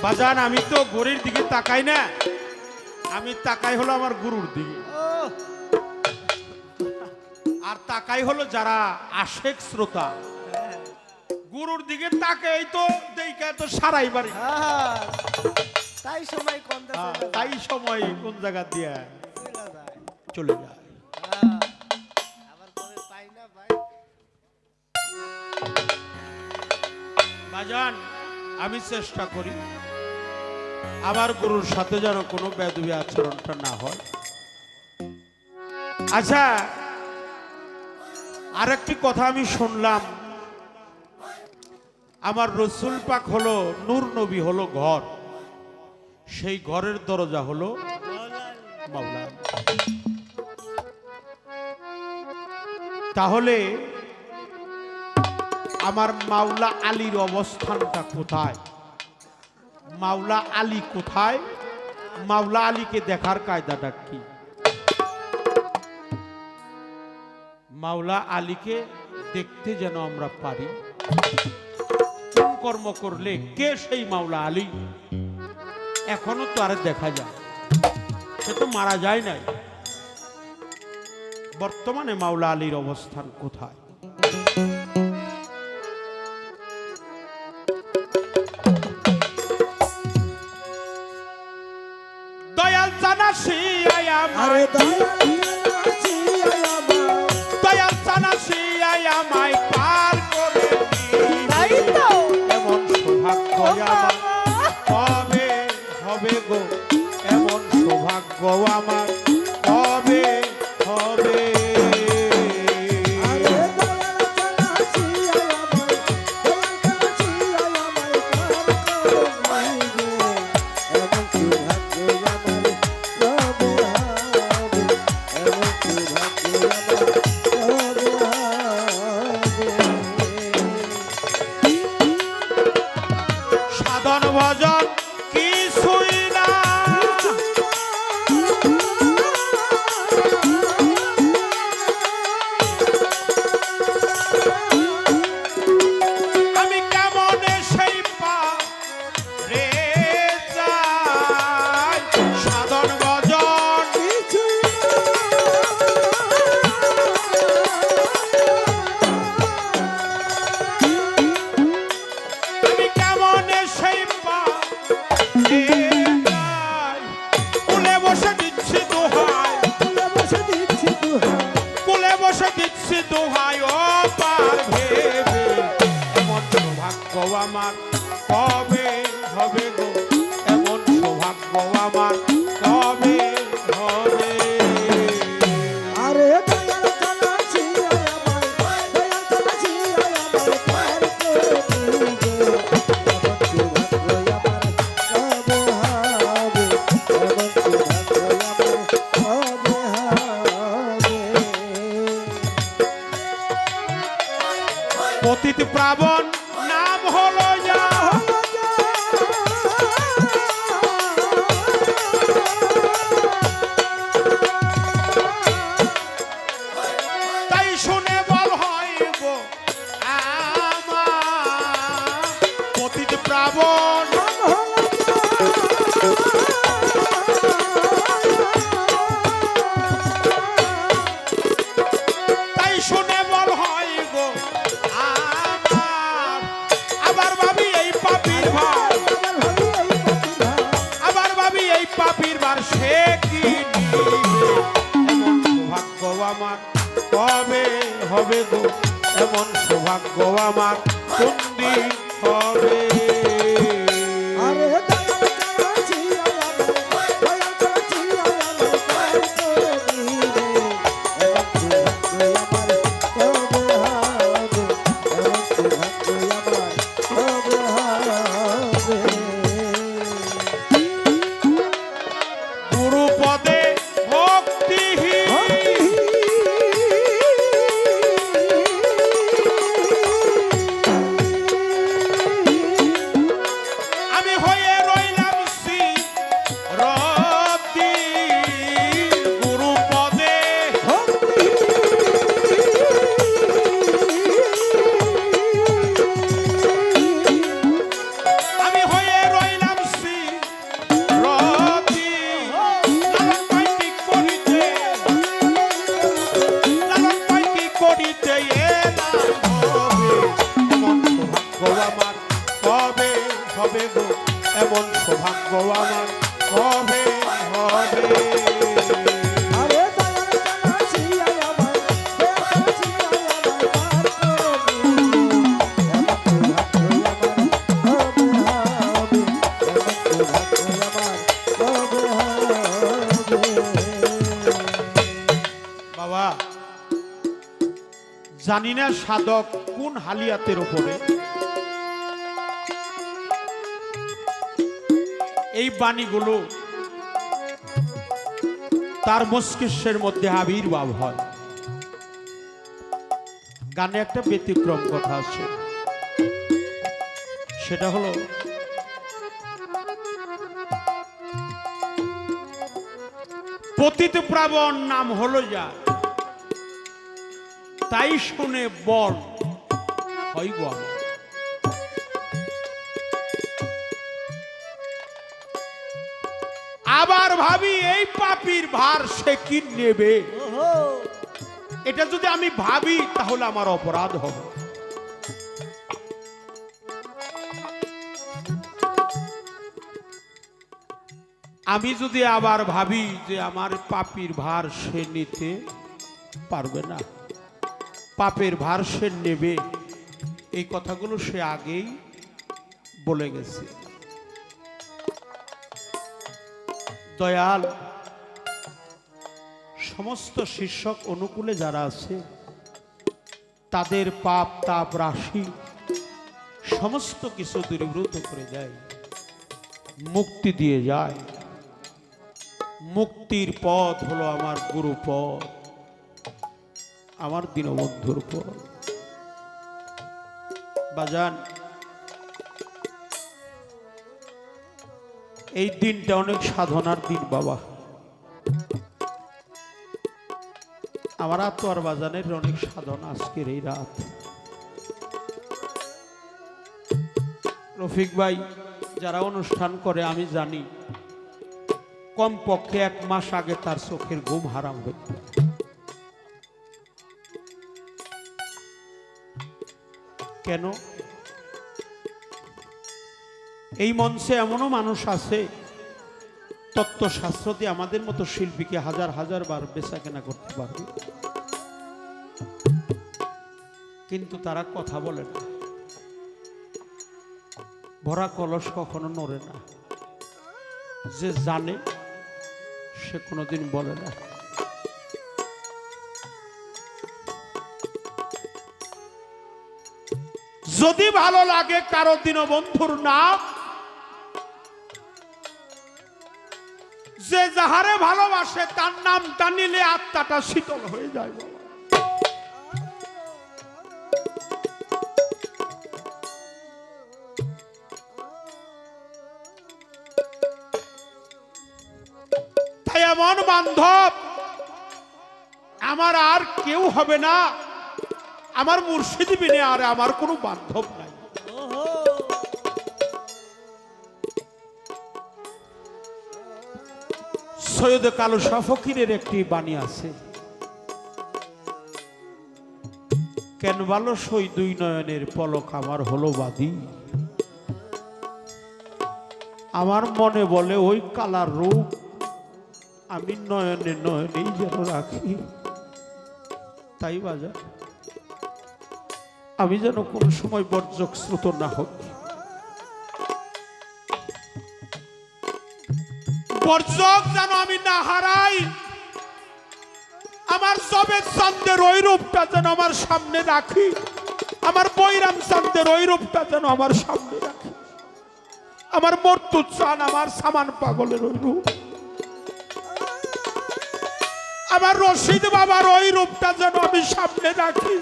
বাজান আমি তো ঘড়ির দিকে তাকাই না, আমি তাকাই হলো আমার গুরুর দিকে। আর তাকাই হলো যারা আশেক শ্রোতা, গুরুর দিকে তাকাই তো দেখা তো সারাই বাড়ি। তাই সময় কোন তাই সময় কোন জায়গা দিয়ে চলে যায়। আবার কবে পাই না ভাই। বাজান আমি চেষ্টা করি আমার গুরুর সাথে যেন কোনো বেদবি আচরণটা না হয়। আচ্ছা, আরেকটি কথা আমি শুনলাম, আমার রসুল পাক হলো নূর নবী হলো ঘর, সেই ঘরের দরজা হলো মাওলা। তাহলে আমার মাওলা আলীর অবস্থানটা কোথায়? মাওলা আলী কোথায়? মাওলা আলীকে দেখার কায়দাটা কি? মাওলা আলীকে দেখতে যেন আমরা পারি, কোন কর্ম করলে কে সেই মাওলা আলী? এখনো তো আর দেখা যায়, সে তো মারা যায় নাই। বর্তমানে মাওলা আলীর অবস্থান কোথায়? দয়াল জানাসি আরে দয়াল জানাসি আমায় পার করে তাই তো এমন সৌভাগ্য আমার কবে হবে গো, এমন সৌভাগ্য আমার কবে হবে? সাধন ভজন কিছুই না, আমি কেমন সেই পারে যাই। সাধন ভজন আমি কেমন সেই পারে যাই। কুলে বসে দিচ্ছি দোহাই, কুলে বসে দিচ্ছি দোহাই ও পার ভেবে, এমন সৌভাগ্য আমার কবে হবে গো, এমন সৌভাগ্য আমার কবে হবে? আরে পতিত প্রাবণ নাম হলো যা, তাই শুনে বল হইব আমার পতিত প্রাবণ। তাই শুনে বল হইব আমার, আবার ভাবি এই পাপীর ভার, আবার ভাবি এই পাপীর ভার সে কি নিবে? এমন সৌভাগ্য আমার কবে হবে গো, এমন সৌভাগ্য আমার কোন দিন হবে? গুরু পদে ভক্তিহীন আমি হয়ে রইলাম রতি। গুরু পদে আমি হয়ে হবে গো এমন সৌভাগ্য আমার হবে হবে। আরে দয়াল চাচিয়া আমার চাচিয়া আমার বাবা জানি না সাধক কোন হালিয়াতের উপরে এই বাণীগুলো তার মস্তিষ্কের মধ্যে আবির্ভাব হয়। গানে একটা ব্যতিক্রম কথা আছে, সেটা হলো পতিত প্রাবণ নাম হলো যা তাই শুনে বল হয় গো আমার। আবার ভাবি এই পাপীর ভার সে কি নেবে, এটা যদি আমি ভাবি তাহলে আমার অপরাধ হবে। আমি যদি আবার ভাবি যে আমার পাপীর ভার সে নিতে পারবে না, পাপের ভার সে নেবে, এই কথাগুলো সে আগেই বলে গেছে। দয়াল সমস্ত শিষ্যক অনুকূলে যারা আছে তাদের পাপ তাপ রাশি সমস্ত কিছু দূরীভূত করে দেয়, মুক্তি দিয়ে যায়। মুক্তির পথ হলো আমার গুরু পথ, আমার দীনবন্ধুর পথ। বাজান এই দিনটা অনেক সাধনার দিন বাবা। আমার আতোয়ার বাজানের অনেক সাধনা আজকের এই রাত। রফিক ভাই যারা অনুষ্ঠান করে আমি জানি কমপক্ষে 1 মাস আগে তার চোখের ঘুম হারাম হয়ে। কেন? এই মঞ্চে এমনও মানুষ আছে তত্ত্বশাস্ত্র দিয়ে আমাদের মতো শিল্পীকে হাজার হাজার বার বেচা কেনা করতে পারবে, কিন্তু তারা কথা বলে না। ভরা কলস কখনো নড়ে না, যে জানে সে কোনোদিন বলে না। যদি ভালো লাগে কারো দীনবন্ধুর নাম, যে যাহারে ভালোবাসে তার নামটা নিলে আত্মাটা শীতল হয়ে যায়। তাই এমন বান্ধব আমার আর কেউ হবে না, আমার মুর্শিদ বিনে আর আমার কোনো বান্ধব নাই। সৈয়দ কালু শাহ ফকিরের একটি বাণী আছে, কেন ভালো সই 2 নয়নের পলক আমার হলো বাদী। আমার মনে বলে ওই কালার রূপ আমি নয়নে নয়নেই যেন রাখি। তাই বাজার আমি যেন কোনো সময় বর্জক শ্রুত না হোক, বর্জক যেন আমি না হারাই। আমার জবেদ চাঁদের ওই রূপটা যেন আমার সামনে রাখি, আমার বৈরাম চাঁদের ওই রূপটা যেন আমার সামনে রাখি, আমার মর্তু চান আমার সামান পাগলের ওই রূপ, আমার রশিদ বাবার ওই রূপটা যেন আমি সামনে রাখি।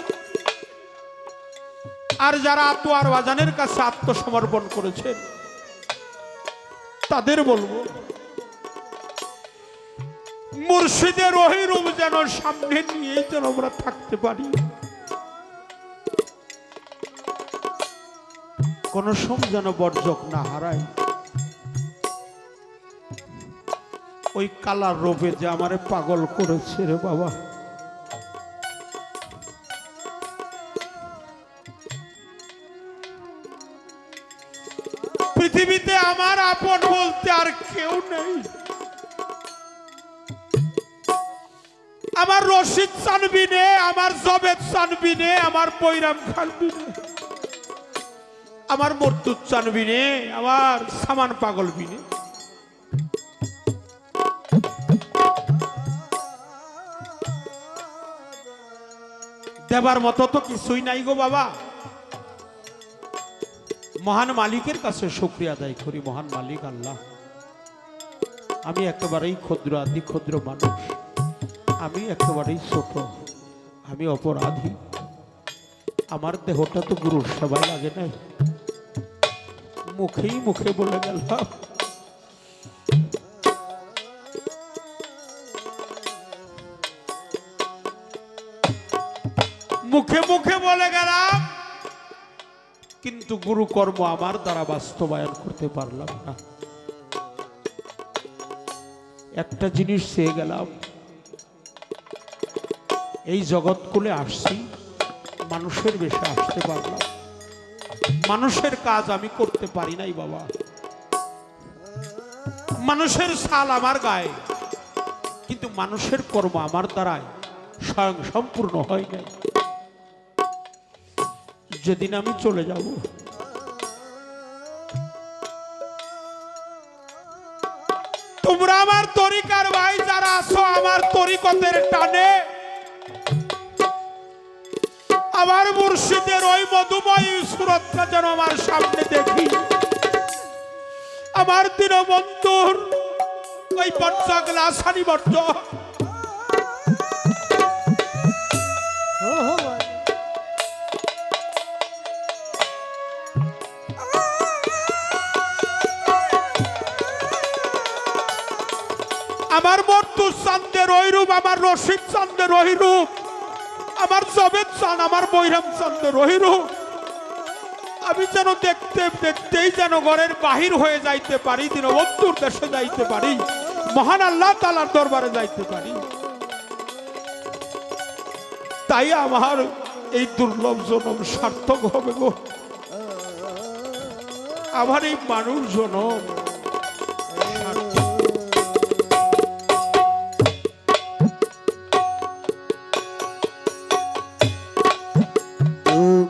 আর যারা আতোয়ার বাজানের কাছে আত্মসমর্পণ করেছেন তাদের বলবো মুর্শিদের ওই রূপ যেন সামনে নিয়ে যেন আমরা থাকতে পারি, কোন সময় যেন বর্জক না হারায়। ওই কালার রূপে যে আমারে পাগল করেছে রে বাবা, পৃথিবীতে আমার আপন বলতে আর কেউ নেই। আমার রশিদ চানবিনে, আমার জবেদ চানবিনে, আমার বৈরাম খানবিনে, আমার মর্তুদ চানবিনে, আমার সামান পাগল বিনে। দেবার মতো তো কিছুই নাই গো বাবা। মহান মালিকের কাছে শুকরিয়া আদায় করি। মহান মালিক আল্লাহ, আমি একেবারেই ক্ষুদ্র, আদি ক্ষুদ্র মানুষ, আমি একেবারেই ছোট, আমি অপরাধী। আমার দেহটা তো গুরুর সেবায় লাগে না, মুখেই মুখে বলে গেলাম। মুখে মুখে বলে গেলাম, কিন্তু গুরু কর্ম আমার দ্বারা বাস্তবায়ন করতে পারলাম না। একটা জিনিস চেয়ে গেলাম, এই জগৎকুলে আসছি, মানুষের বেশে আসতে পারলাম, মানুষের কাজ আমি করতে পারি নাই বাবা। মানুষের ছাল আমার গায়ে, কিন্তু মানুষের কর্ম আমার দ্বারাই স্বয়ং সম্পূর্ণ হয় নাই। যেদিন আমি চলে যাব, তোমরা আমার তরিকার ভাই যারা আছো, আমার তরিকতের টানে আমার মুর্শিদের ওই মধুময় সুরতটা যেন আমার সামনে দেখি, আমার দীনবন্ধুর ওই পঞ্চগ্লাস সানিবর্জ আমার মর্তুজ চান্দের ওই রূপ, আমার রশিদ চান্দের ওই রূপ, আমার জবেদ চান, আমার বৈরাম চান্দের ওই রূপ আমি যেন দেখতে দেখতেই যেন ঘরের বাহির হয়ে যাইতে পারি, দীনবন্ধুর দেশে যাইতে পারি, মহান আল্লাহ তাআলার দরবারে যাইতে পারি। তাই আমার এই দুর্লভ জনম সার্থক হবে গো। আমার এই মানুষ জনম Oh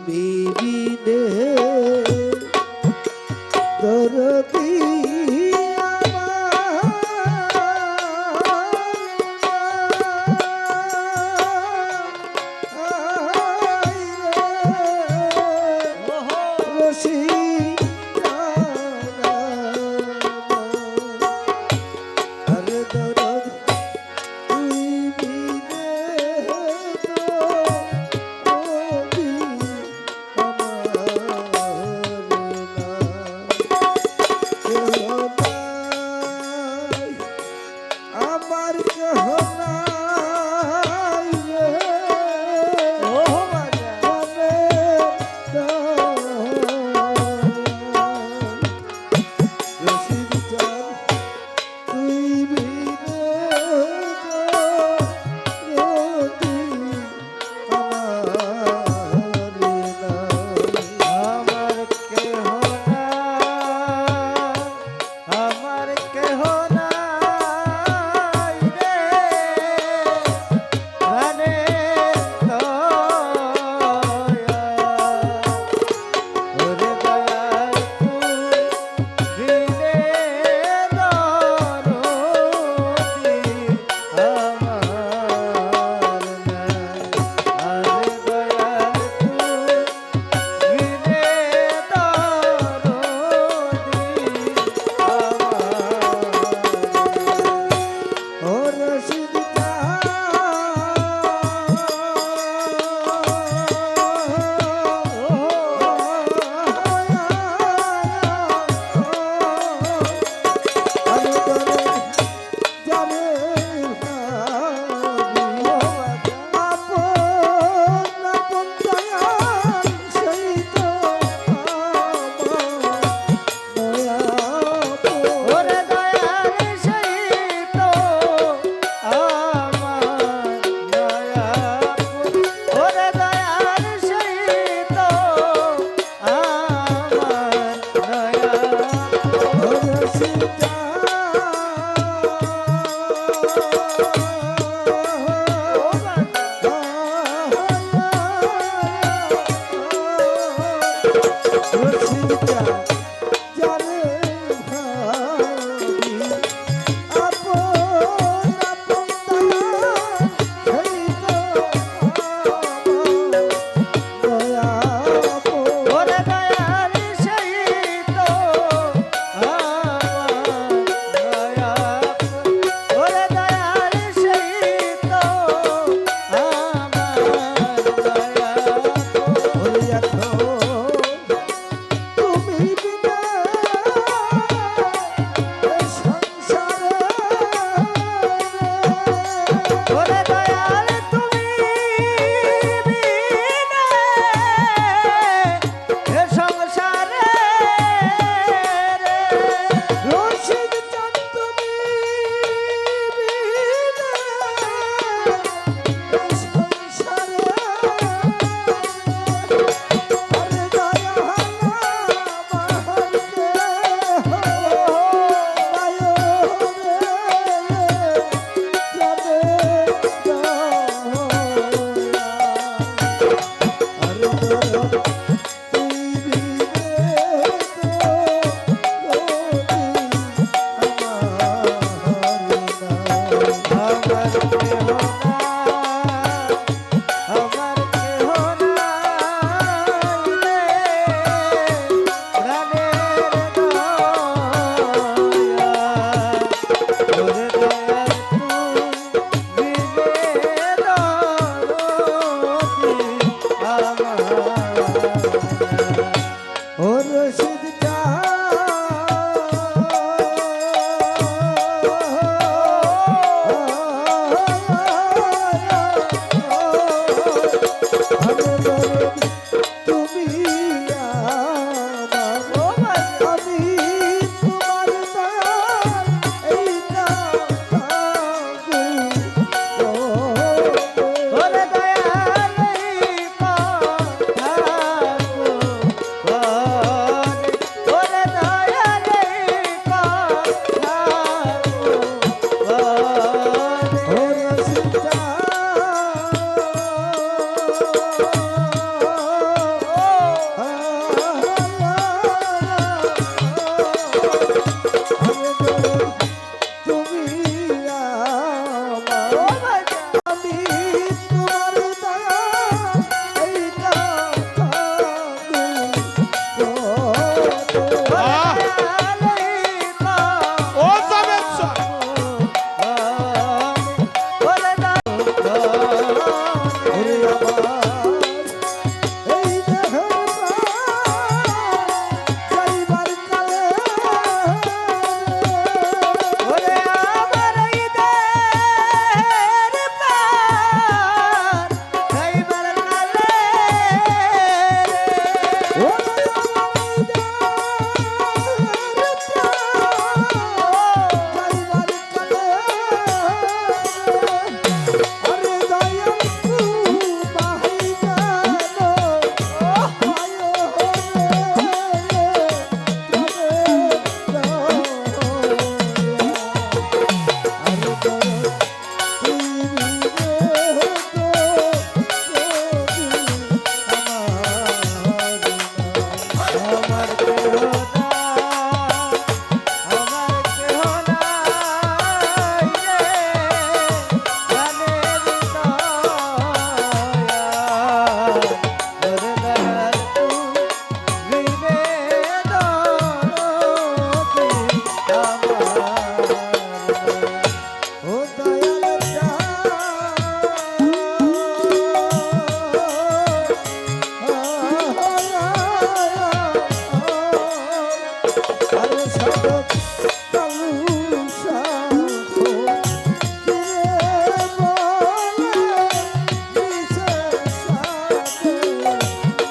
কালুসা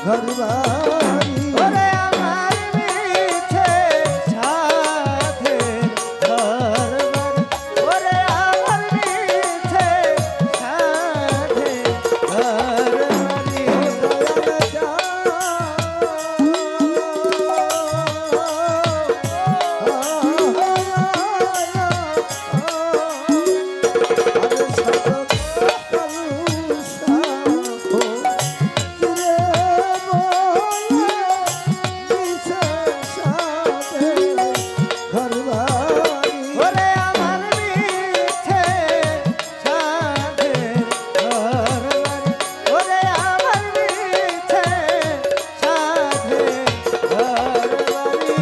ঘর বাড়ি ওরে আমার মিছে সাধে ঘর বাড়ি ওরে আমার মিছে সাধে ঘর বাড়ি ওরে আমার মিছে সাধে ঘর বাড়ি ওরে আমার মিছে সাধে ঘর বাড়ি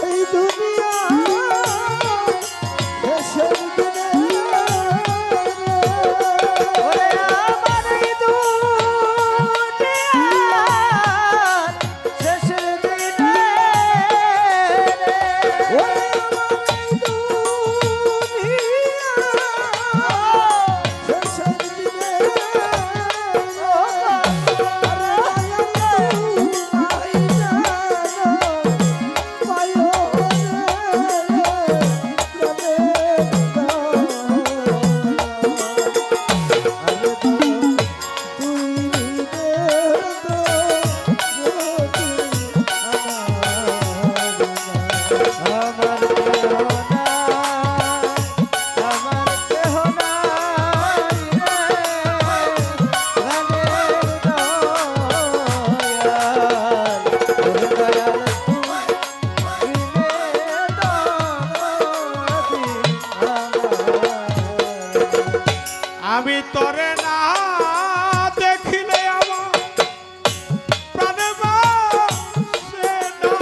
এই দুনিয়া শেষের দিনে ওরে আমার এই দুনিয়ার শেষের দিনে আমার কেহ নাই আমার কেহ নাই রে গানের দয়াল ওরে দয়াল আমি তরে না দেখিলে আমার প্রাণে বাসে না।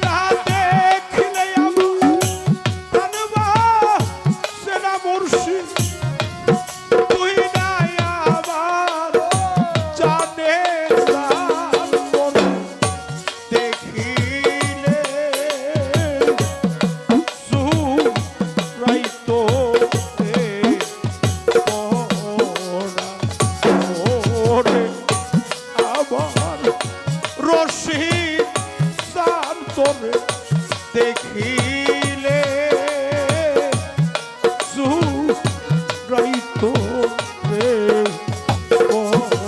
না দেখিলে আমার প্রাণে বাসে না মুর্শিদ, তুই নাই আমার জানের প্রাণ মনে। দেখিলে সুরাইতো রে ওরা ওরে আমার রশিদ শান্তরে। দেখিলে সুরাইতো রে ওরা।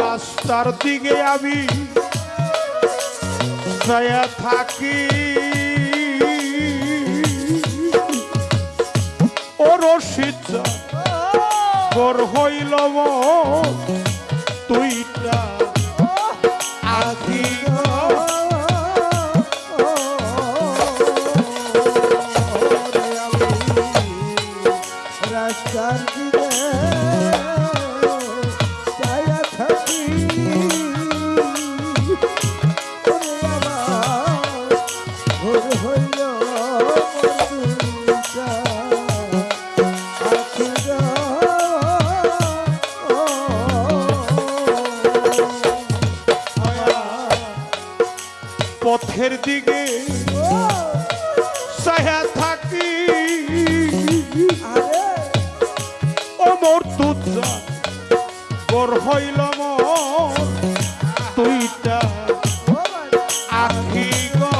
রাস্তার দিকে আমি ছায়া থাকি, ও রশিদ বর হইল তুইটা আখি রাস্তার দিকে ছায়া থাকি ওরে আমার ভোর হইল মধুটা আখি গো পথের দিকে ছায়া থাকি, ও মোর তুজা বর হইল তুইটা আখি গো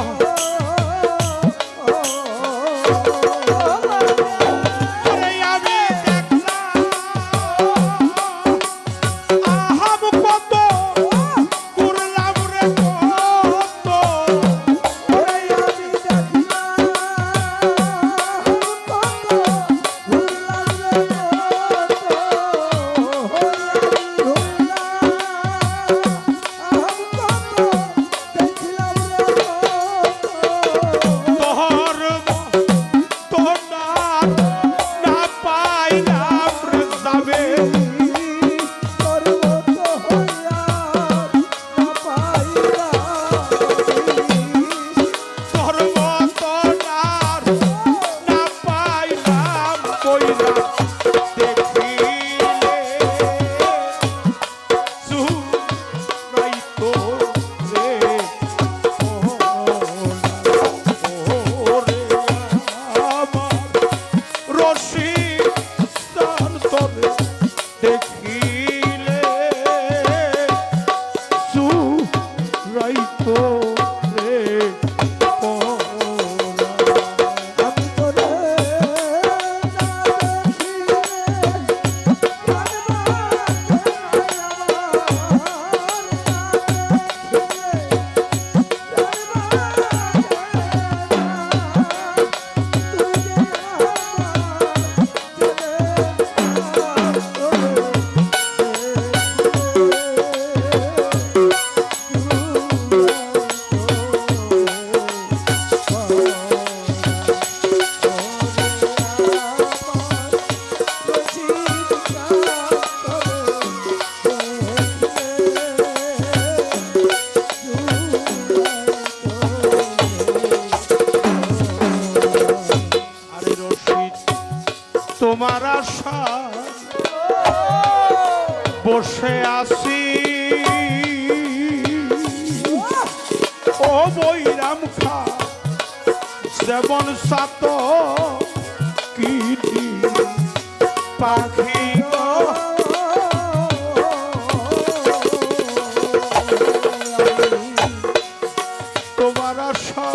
মতন আর না পাইলাম বইরা দেখিলে সুরাইতো রে ওরে আমার রশিদ তার তরে দেখিলে সুরাইতো রে আমি তোরে আরে রশিদ তোমার আশা বসে আছি ও বৈরাম খা যেমন সাত কীটি পাখি গো তোমার আশা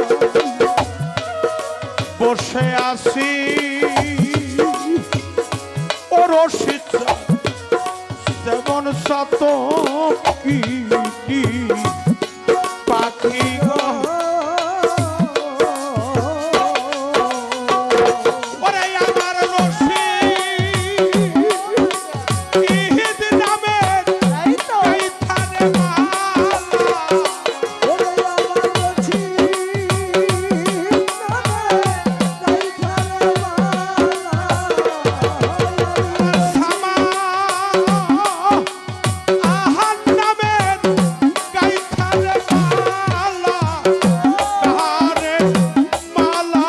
বসে আছি ও রশিদ যেমন সাত কীটি পাখি গো ওরে আমার রশিদ ইহিদ নামের গাইথানে মালা সামা আহার নামের গাইথানে মালা তাহারে মালা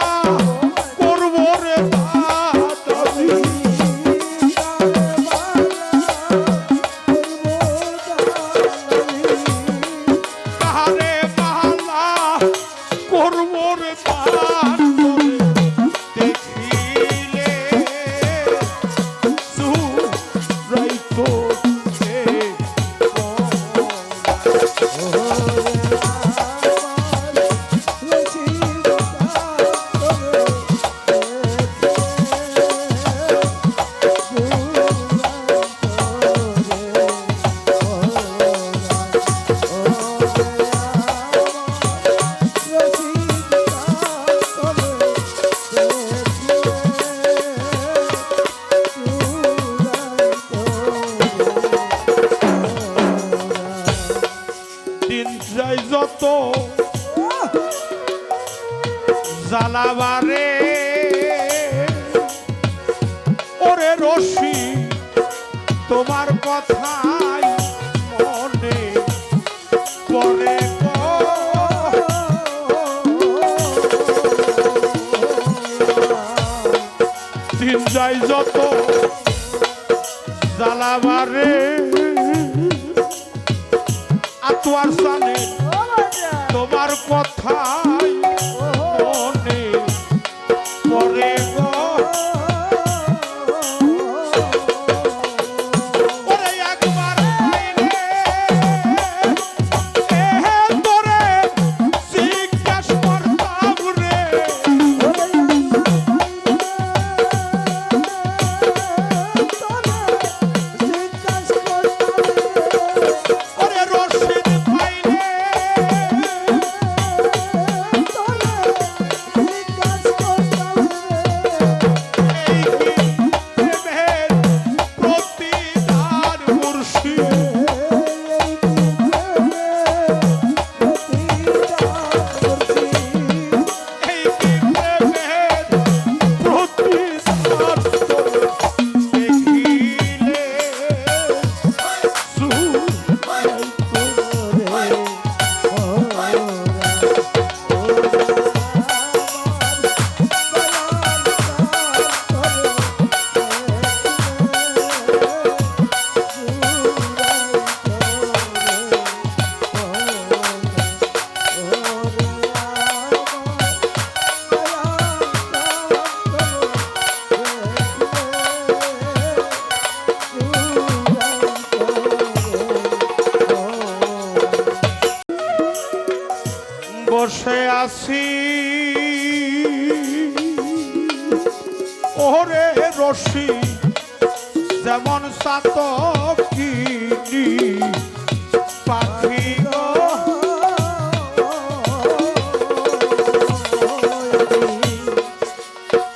করব রে দাদাজি তাহারে মালা করব রে দাদাজি দেখিলে সুরাইতো রে দিন যাই যত জ্বালাবারে ওরে রশি তোমার কথাই মনে পড়ে গো। দিন যাই যত জ্বালাবারে আতোয়ার সানে তোমার কথাই মনে পড়ে গো। ওরে একবার পাইলে তোরে জিজ্ঞাস করতাম রে জিজ্ঞাসা ওরে রশি যেমন সাতকিনি পাখি গো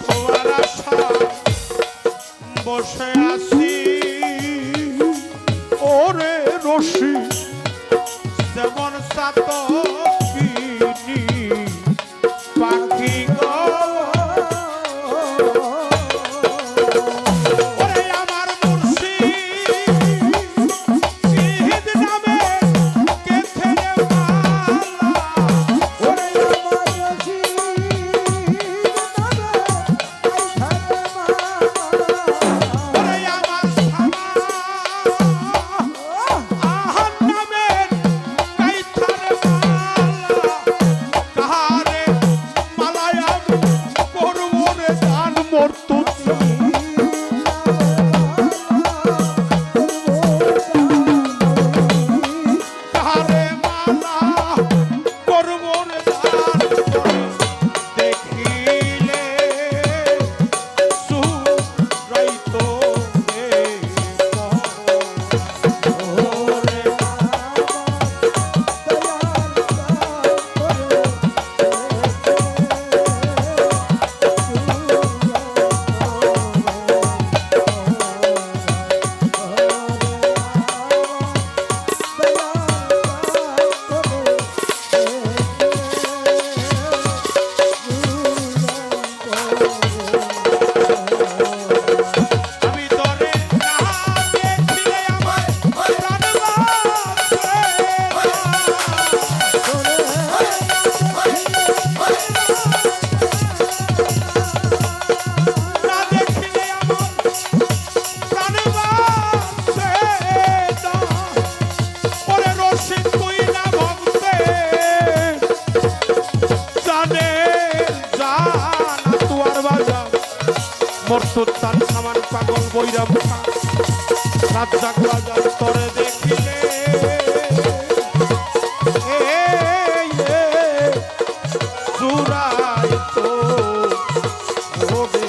তোমার আশায় বসে আছি ওরে রশি যেমন সাতকিনি পাখি গো ওরে আমার মুর্শিদ নামে কেথে রে মালা ওরে আমার ওরে আমার সামা আহার নামের কাইথারে মালা কাহারে মালায়াম করব রে দান মর্তু কাহারে মালা করব রে দান দেখিলে সুরাইতো রে ওরে আমি তোরে না দেখিলে আমার প্রাণ না দেখিলে আমার প্রাণ বাসে না ওরে রশিদ তুই না ভক্তে জানে জানা তুয়ার বাজার মর্তুর তার সামান পাগল বৈরাম রাজ্জাক রাজার তরে দেখিলে এই জুরাই তো হবে